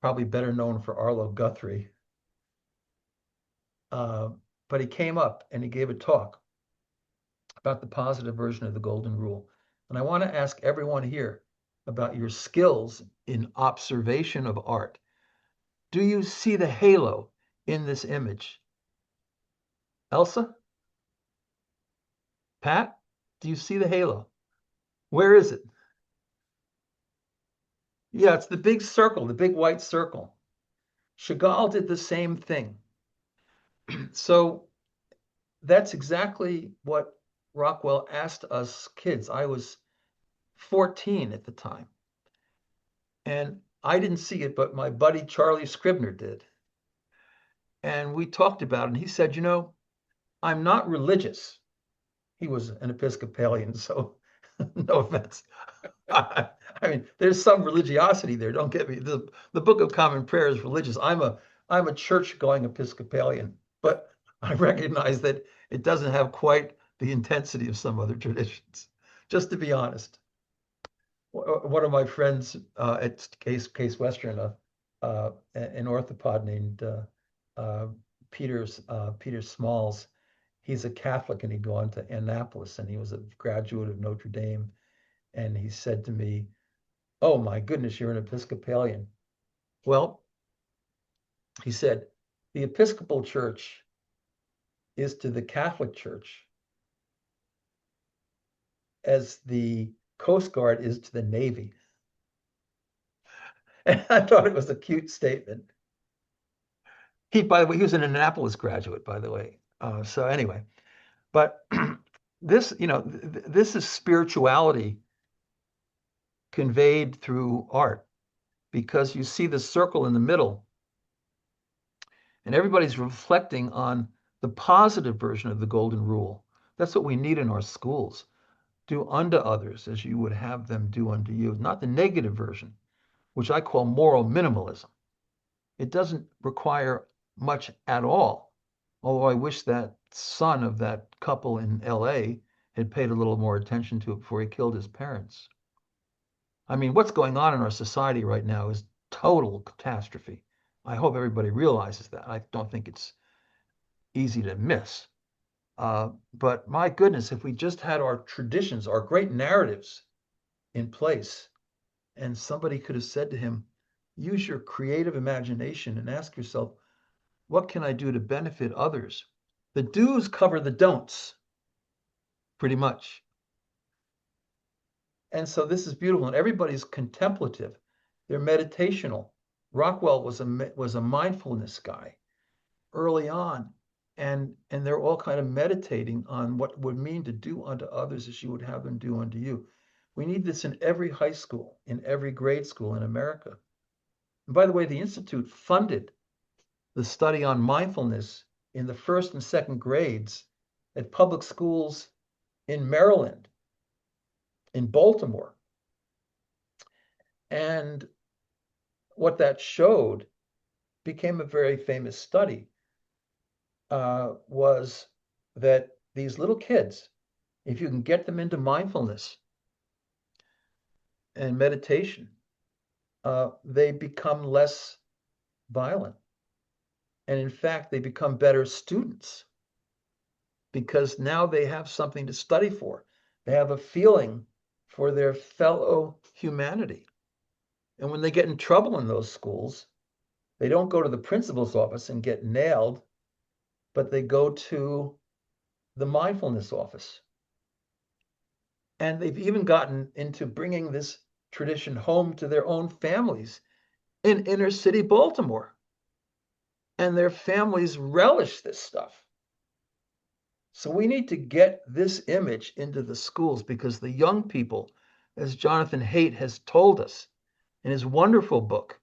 probably better known for Arlo Guthrie. but he came up and he gave a talk about the positive version of the golden rule. And I want to ask everyone here about your skills in observation of art. Do you see the halo in this image? Elsa? Pat? Do you see the halo? Where is it? Yeah, it's the big circle, the big white circle. Chagall did the same thing. So that's exactly what Rockwell asked us kids. I was 14 at the time. And I didn't see it, but my buddy Charlie Scribner did. And we talked about it. And he said, I'm not religious. He was an Episcopalian, so no offense. I mean, there's some religiosity there. Don't get me. The Book of Common Prayer is religious. I'm a church-going Episcopalian, but I recognize that it doesn't have quite the intensity of some other traditions. Just to be honest, one of my friends at Case Western, an orthopod named uh, Peter Smalls, he's a Catholic and he'd gone to Annapolis and he was a graduate of Notre Dame. And he said to me, "Oh my goodness, you're an Episcopalian." Well, he said, the Episcopal Church is to the Catholic Church as the Coast Guard is to the Navy. And I thought it was a cute statement. By the way, he was an Annapolis graduate, by the way. So anyway, but this is spirituality conveyed through art because you see the circle in the middle and everybody's reflecting on the positive version of the golden rule. That's what we need in our schools. Do unto others as you would have them do unto you, not the negative version, which I call moral minimalism. It doesn't require much at all. Although I wish that son of that couple in LA had paid a little more attention to it before he killed his parents. I mean, what's going on in our society right now is total catastrophe. I hope everybody realizes that. I don't think it's easy to miss. But my goodness, if we just had our traditions, our great narratives in place, and somebody could have said to him, use your creative imagination and ask yourself, what can I do to benefit others? The do's cover the don'ts, pretty much. And so this is beautiful, and everybody's contemplative. They're meditational. Rockwell was a mindfulness guy early on, and they're all kind of meditating on what it would mean to do unto others as you would have them do unto you. We need this in every high school, in every grade school in America. And by the way, the Institute funded the study on mindfulness in the first and second grades at public schools in Maryland, in Baltimore. And what that showed became a very famous study, was that these little kids, if you can get them into mindfulness and meditation, they become less violent. And in fact, they become better students because now they have something to study for. They have a feeling for their fellow humanity. And when they get in trouble in those schools, they don't go to the principal's office and get nailed, but they go to the mindfulness office. And they've even gotten into bringing this tradition home to their own families in inner city Baltimore. And their families relish this stuff. So we need to get this image into the schools because the young people, as Jonathan Haidt has told us in his wonderful book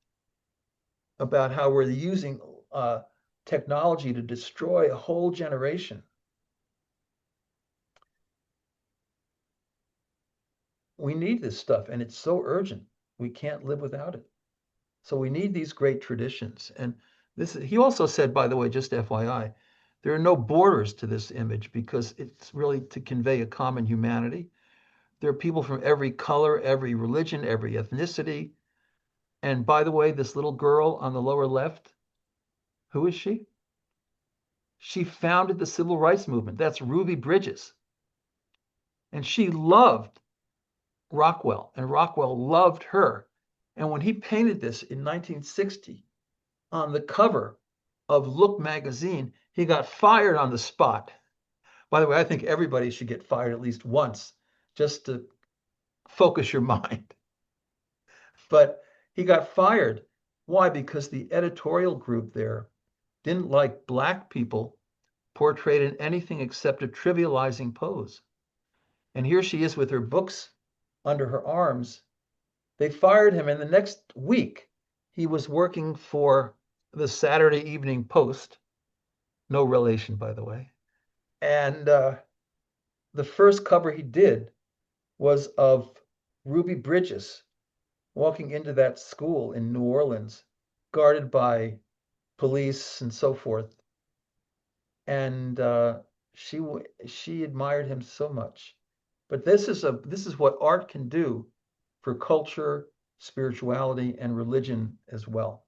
about how we're using technology to destroy a whole generation. We need this stuff, and it's so urgent. We can't live without it. So we need these great traditions. And he also said, by the way, just FYI, there are no borders to this image because it's really to convey a common humanity. There are people from every color, every religion, every ethnicity. And by the way, this little girl on the lower left, who is she? She founded the civil rights movement. That's Ruby Bridges. And she loved Rockwell, and Rockwell loved her. And when he painted this in 1960 on the cover of Look magazine, he got fired on the spot. By the way, I think everybody should get fired at least once just to focus your mind. But he got fired. Why? Because the editorial group there didn't like Black people portrayed in anything except a trivializing pose. And here she is with her books under her arms. They fired him, and the next week he was working for the Saturday Evening Post, no relation, by the way. And the first cover he did was of Ruby Bridges walking into that school in New Orleans, guarded by police and so forth. And she admired him so much. But this is what art can do for culture, spirituality, and religion as well.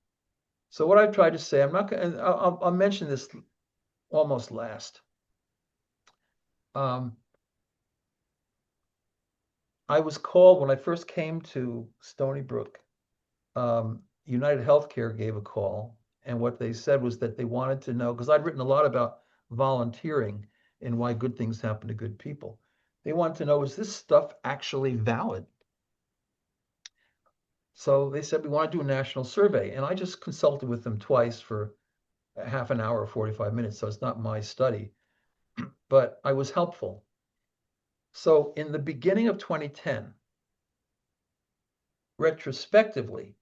So what I've tried to say, I'm not going to, I'll mention this almost last. I was called when I first came to Stony Brook. United Healthcare gave a call, and what they said was that they wanted to know, because I'd written a lot about volunteering and why good things happen to good people. They wanted to know, is this stuff actually valid? So they said, we want to do a national survey. And I just consulted with them twice for a half an hour or 45 minutes. So it's not my study, but I was helpful. So in the beginning of 2010, retrospectively,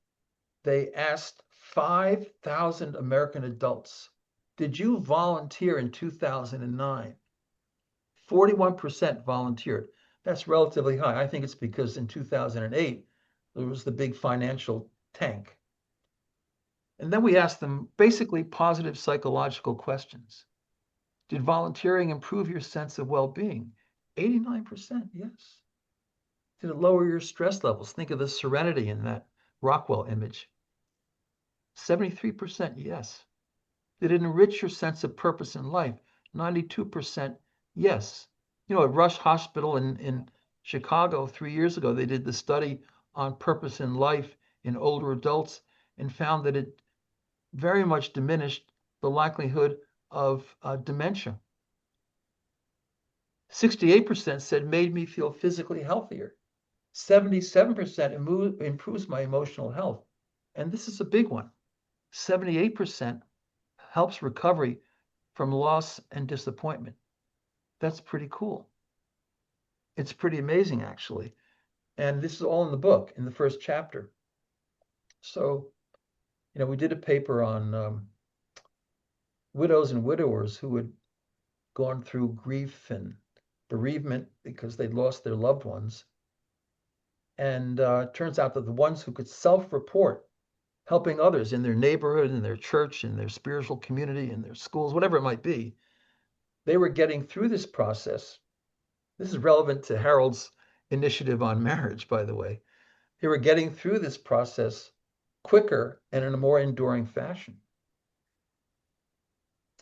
they asked 5,000 American adults, did you volunteer in 2009? 41% volunteered. That's relatively high. I think it's because in 2008, there was the big financial tank. And then we asked them basically positive psychological questions. Did volunteering improve your sense of well-being? 89%, yes. Did it lower your stress levels? Think of the serenity in that Rockwell image. 73%, yes. Did it enrich your sense of purpose in life? 92%, yes. You know, at Rush Hospital in Chicago 3 years ago, they did the study on purpose in life in older adults and found that it very much diminished the likelihood of dementia. 68% said made me feel physically healthier. 77% improves my emotional health. And this is a big one. 78% helps recovery from loss and disappointment. That's pretty cool. It's pretty amazing, actually. And this is all in the book, in the first chapter. So, you know, we did a paper on widows and widowers who had gone through grief and bereavement because they'd lost their loved ones. And it turns out that the ones who could self-report helping others in their neighborhood, in their church, in their spiritual community, in their schools, whatever it might be, they were getting through this process. This is relevant to Harold's initiative on marriage, by the way. They were getting through this process quicker and in a more enduring fashion.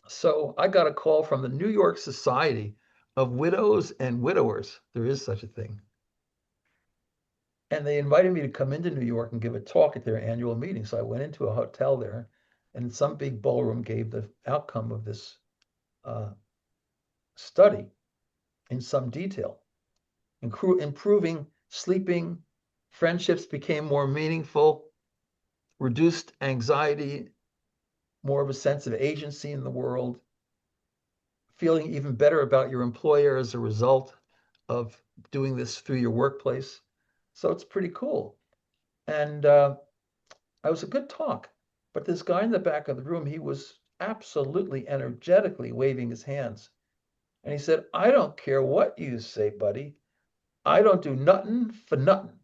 So I got a call from the New York Society of Widows and Widowers. There is such a thing. And they invited me to come into New York and give a talk at their annual meeting. So I went into a hotel there, and some big ballroom gave the outcome of this study in some detail. Improving sleeping, friendships became more meaningful, reduced anxiety, more of a sense of agency in the world, feeling even better about your employer as a result of doing this through your workplace. So it's pretty cool. And it was a good talk. But this guy in the back of the room, he was absolutely energetically waving his hands. And he said, I don't care what you say, buddy. I don't do nothing for nothing.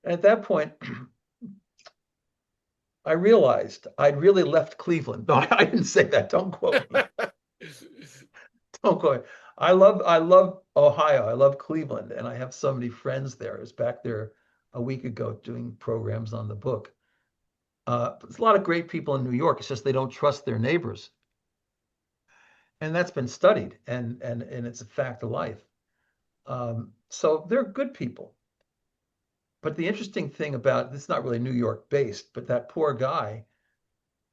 And at that point, I realized I'd really left Cleveland. No, I didn't say that. Don't quote me. Don't quote me. I love Ohio. I love Cleveland, and I have so many friends there. I was back there a week ago doing programs on the book. There's a lot of great people in New York. It's just they don't trust their neighbors. And that's been studied, and it's a fact of life. So they're good people. But the interesting thing about this, not really New York based, but that poor guy,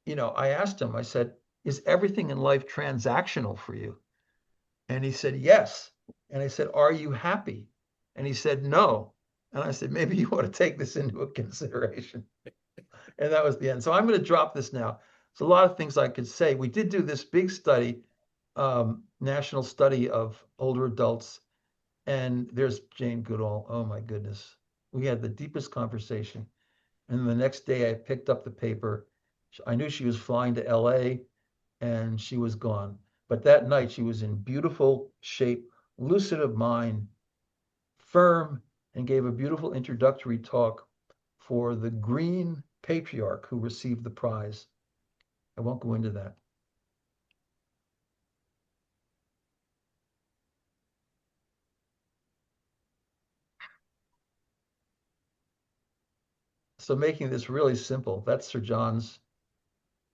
I asked him, I said, is everything in life transactional for you? And he said, yes. And I said, are you happy? And he said, no. And I said, maybe you want to take this into consideration. And that was the end. So I'm going to drop this now. There's a lot of things I could say. We did do this big study, national study of older adults. And there's Jane Goodall. Oh my goodness. We had the deepest conversation. And the next day I picked up the paper. I knew she was flying to LA and she was gone. But that night she was in beautiful shape, lucid of mind, firm, and gave a beautiful introductory talk for the Green patriarch who received the prize. I won't go into that. So making this really simple, that's Sir John's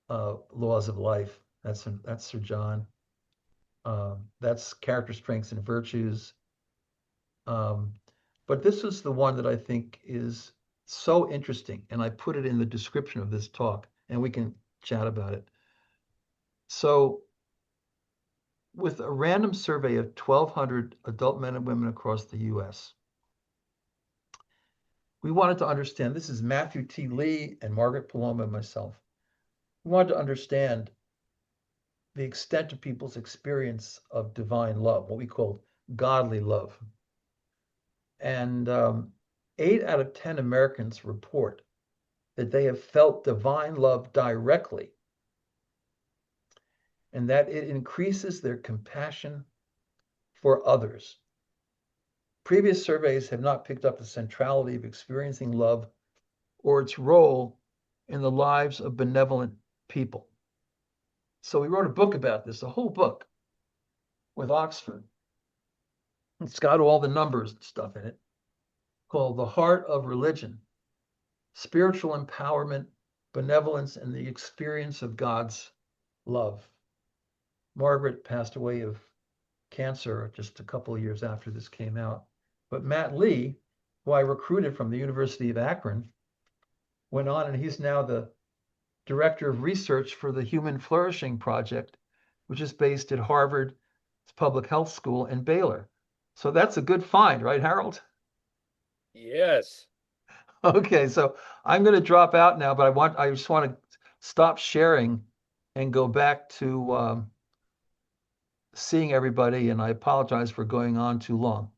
laws of life. That's Sir John. That's character strengths and virtues. Um, but this is the one that I think is so interesting, and I put it in the description of this talk, and we can chat about it. So, with a random survey of 1,200 adult men and women across the US, we wanted to understand, this is Matthew T. Lee and Margaret Paloma and myself. We wanted to understand the extent of people's experience of divine love, what we call godly love. And 8 out of 10 Americans report that they have felt divine love directly and that it increases their compassion for others. Previous surveys have not picked up the centrality of experiencing love or its role in the lives of benevolent people. So we wrote a book about this, a whole book with Oxford. It's got all the numbers and stuff in it, called The Heart of Religion, Spiritual Empowerment, Benevolence, and the Experience of God's Love. Margaret passed away of cancer just a couple of years after this came out. But Matt Lee, who I recruited from the University of Akron, went on, and he's now the director of research for the Human Flourishing Project, which is based at Harvard's Public Health School and Baylor. So that's a good find, right, Harold? Yes. Okay, so I'm going to drop out now, but I just want to stop sharing and go back to seeing everybody, and I apologize for going on too long.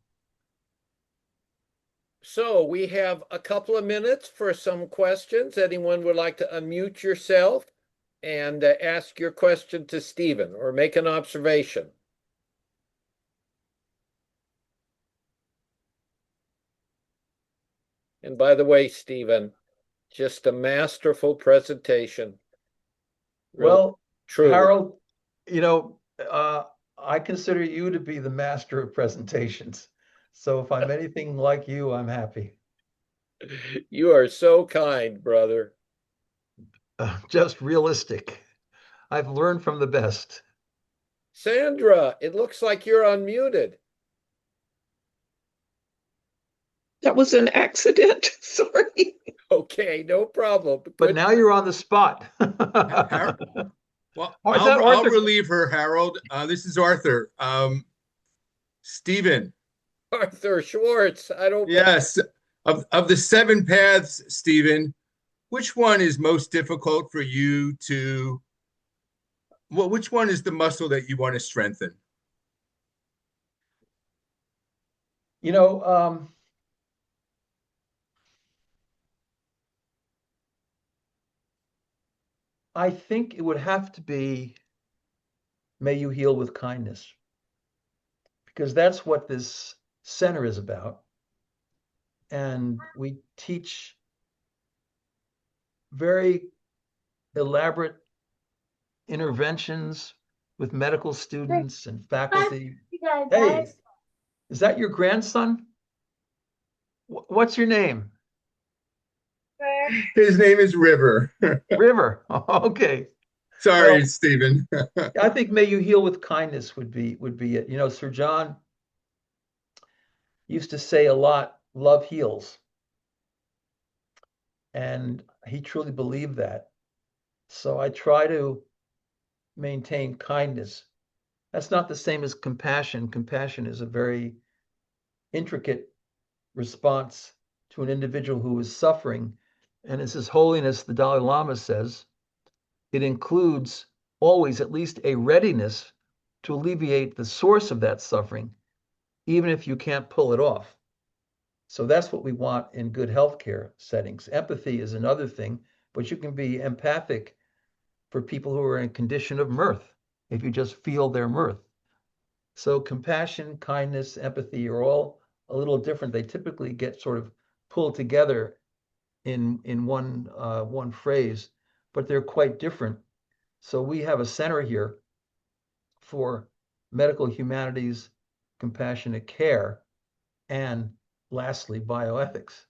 So we have a couple of minutes for some questions. Anyone would like to unmute yourself and ask your question to Stephen or make an observation? And by the way, Stephen, just a masterful presentation. Really, Well, truly. Harold, you know, I consider you to be the master of presentations. So if I'm anything like you, I'm happy. You are so kind, brother. Just realistic. I've learned from the best. Sandra, it looks like you're unmuted. That was an accident. Sorry. Okay, no problem. But Good. now you're on the spot. Well, Oh, is I'll, that I'll Arthur? relieve her, Harold. This is Arthur. Stephen, Arthur Schwartz, I don't. yes, of the 7 paths, Stephen, which one is most difficult for you to, well, which one is the muscle that you want to strengthen? You know, I think it would have to be May You Heal with Kindness, because that's what this center is about. And we teach very elaborate interventions with medical students and faculty. Hey, is that your grandson? What's your name? His name is River. River. Okay. Sorry, Well, Stephen. I think may you heal with kindness would be it. You know, Sir John used to say a lot, love heals. And he truly believed that. So I try to maintain kindness. That's not the same as compassion. Compassion is a very intricate response to an individual who is suffering. And as His Holiness the Dalai Lama says, it includes always at least a readiness to alleviate the source of that suffering, even if you can't pull it off. So that's what we want in good healthcare settings. Empathy is another thing, but you can be empathic for people who are in a condition of mirth if you just feel their mirth. So compassion, kindness, empathy are all a little different. They typically get sort of pulled together in one phrase, but they're quite different. So we have a center here for medical humanities, compassionate care, and lastly, bioethics.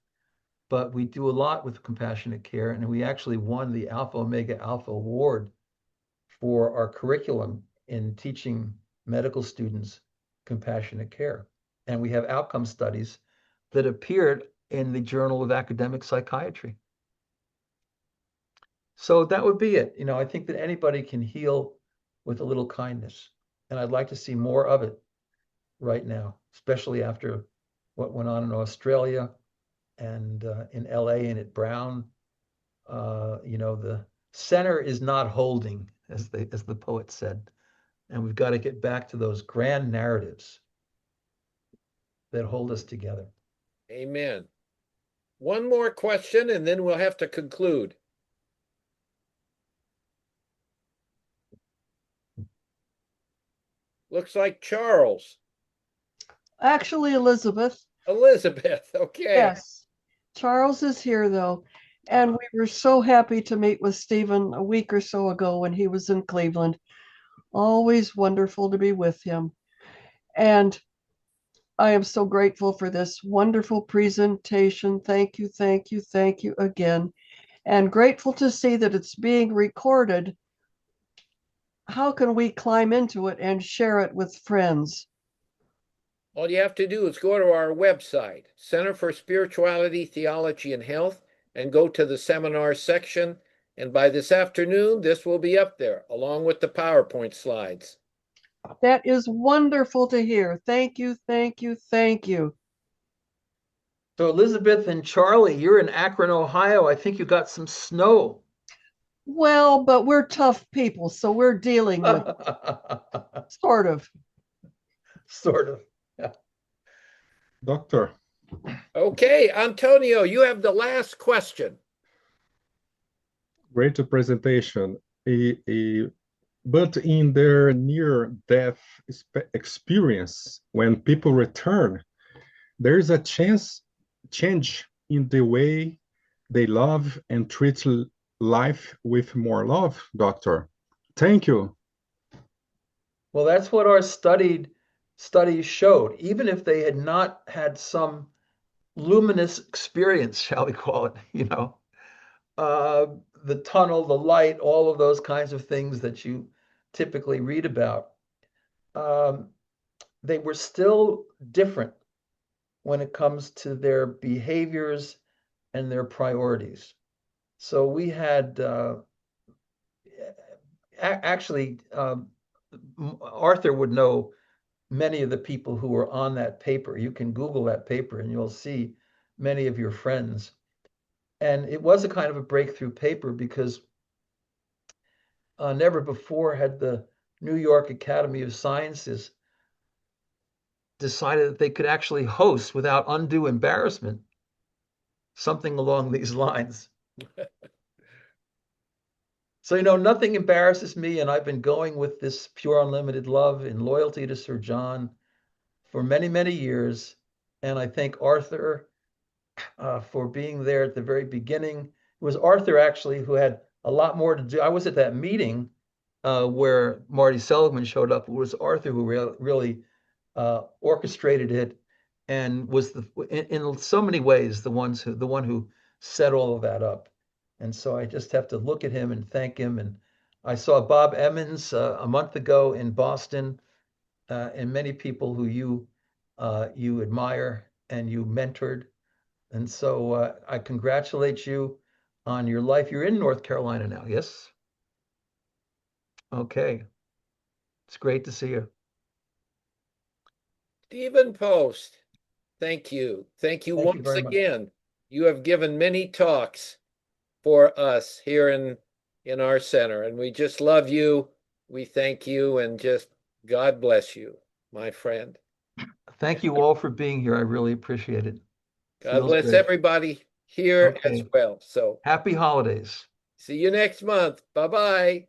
But we do a lot with compassionate care, and we actually won the Alpha Omega Alpha Award for our curriculum in teaching medical students compassionate care. And we have outcome studies that appeared in the Journal of Academic Psychiatry. So that would be it. You know, I think that anybody can heal with a little kindness. And I'd like to see more of it right now, especially after what went on in Australia and in LA and at Brown. You know, the center is not holding, as the poet said. And we've got to get back to those grand narratives that hold us together. Amen. One more question, and then we'll have to conclude. Looks like Charles. Actually, Elizabeth. Elizabeth, okay. Yes. Charles is here, though. And we were so happy to meet with Stephen a week or so ago when he was in Cleveland. Always wonderful to be with him. And I am so grateful for this wonderful presentation. Thank you, thank you, thank you again. And grateful to see that it's being recorded. How can we climb into it and share it with friends? All you have to do is go to our website, Center for Spirituality, Theology, and Health, and go to the seminar section. And by this afternoon, this will be up there, along with the PowerPoint slides. That is wonderful to hear. Thank you, thank you, thank you. So Elizabeth and Charlie, you're in Akron, Ohio. I think you got some snow. Well, but we're tough people, so we're dealing with sort of. Sort of. Yeah. Doctor, Okay, Antonio, you have the last question. great presentation. But in their near-death experience, when people return, there is a change in the way they love and treat life with more love, Doctor. Thank you. Well, that's what our studies showed. Even if they had not had some luminous experience, shall we call it, you know, the tunnel, the light, all of those kinds of things that you typically read about, they were still different when it comes to their behaviors and their priorities. So we had actually, Arthur would know many of the people who were on that paper. You can Google that paper and you'll see many of your friends. And it was a kind of a breakthrough paper because never before had the New York Academy of Sciences decided that they could actually host without undue embarrassment something along these lines. So, you know, nothing embarrasses me, and I've been going with this pure unlimited love in loyalty to Sir John for many, many years. And I thank Arthur for being there at the very beginning. It was Arthur actually who had a lot more to do. I was at that meeting where Marty Seligman showed up. It was Arthur who really orchestrated it and was in so many ways the one who set all of that up. And so I just have to look at him and thank him and I saw Bob Emmons a month ago in Boston, and many people who you admire and you mentored. And so I congratulate you on your life. You're in North Carolina now, yes? Okay. It's great to see you. Stephen Post, thank you. Thank you Thank you once very much. again. You have given many talks for us here in our center, and we just love you. We thank you, and just God bless you, my friend. Thank you all for being here. I really appreciate it. God Feels bless great. everybody here as Okay. well. So Happy holidays. see you next month. Bye-bye.